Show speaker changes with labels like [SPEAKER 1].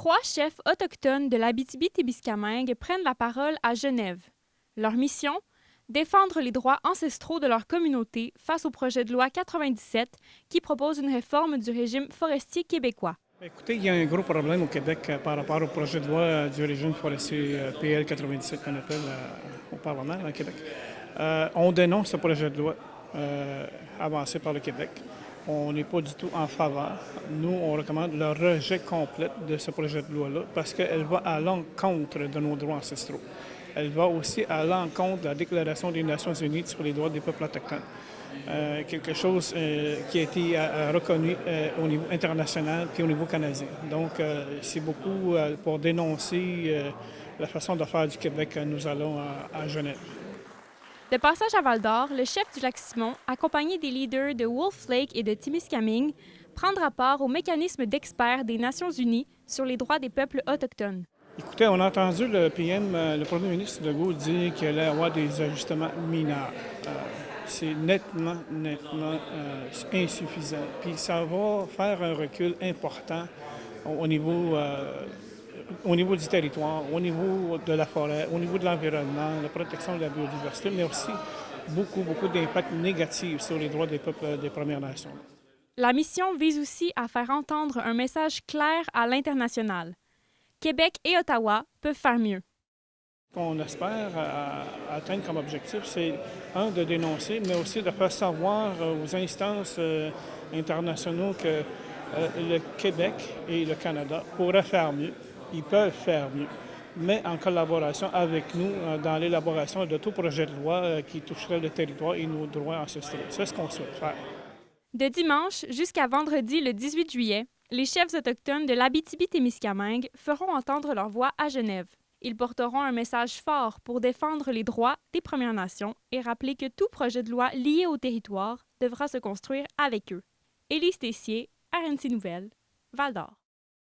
[SPEAKER 1] 3 chefs autochtones de l'Abitibi-Témiscamingue prennent la parole à Genève. Leur mission? Défendre les droits ancestraux de leur communauté face au projet de loi 97 qui propose une réforme du régime forestier québécois.
[SPEAKER 2] Écoutez, il y a un gros problème au Québec par rapport au projet de loi du régime forestier PL 97 qu'on appelle au Parlement au Québec. On dénonce ce projet de loi avancé par le Québec. On n'est pas du tout en faveur. Nous, on recommande le rejet complet de ce projet de loi-là parce qu'elle va à l'encontre de nos droits ancestraux. Elle va aussi à l'encontre de la Déclaration des Nations unies sur les droits des peuples autochtones. Quelque chose qui a été reconnu au niveau international puis au niveau canadien. Donc, c'est beaucoup pour dénoncer la façon de faire du Québec que nous allons à Genève.
[SPEAKER 1] De passage à Val-d'Or, le chef du Lac-Simon, accompagné des leaders de Wolf Lake et de Témiscamingue, prendra part au mécanisme d'experts des Nations unies sur les droits des peuples autochtones.
[SPEAKER 2] Écoutez, on a entendu le PM, le premier ministre Legault, dire qu'il allait y avoir des ajustements mineurs. C'est nettement insuffisant. Puis ça va faire un recul important au niveau du territoire, au niveau de la forêt, au niveau de l'environnement, la protection de la biodiversité, mais aussi beaucoup d'impacts négatifs sur les droits des peuples des Premières Nations.
[SPEAKER 1] La mission vise aussi à faire entendre un message clair à l'international. Québec et Ottawa peuvent faire mieux.
[SPEAKER 2] Ce qu'on espère atteindre comme objectif, c'est, de dénoncer, mais aussi de faire savoir aux instances internationales que le Québec et le Canada pourraient faire mieux. Ils peuvent faire mieux, mais en collaboration avec nous dans l'élaboration de tout projet de loi qui toucherait le territoire et nos droits ancestraux. C'est ce qu'on souhaite faire.
[SPEAKER 1] De dimanche jusqu'à vendredi le 18 juillet, les chefs autochtones de l'Abitibi-Témiscamingue feront entendre leur voix à Genève. Ils porteront un message fort pour défendre les droits des Premières Nations et rappeler que tout projet de loi lié au territoire devra se construire avec eux. Élise Tessier, RNC Nouvelles, Val-d'Or.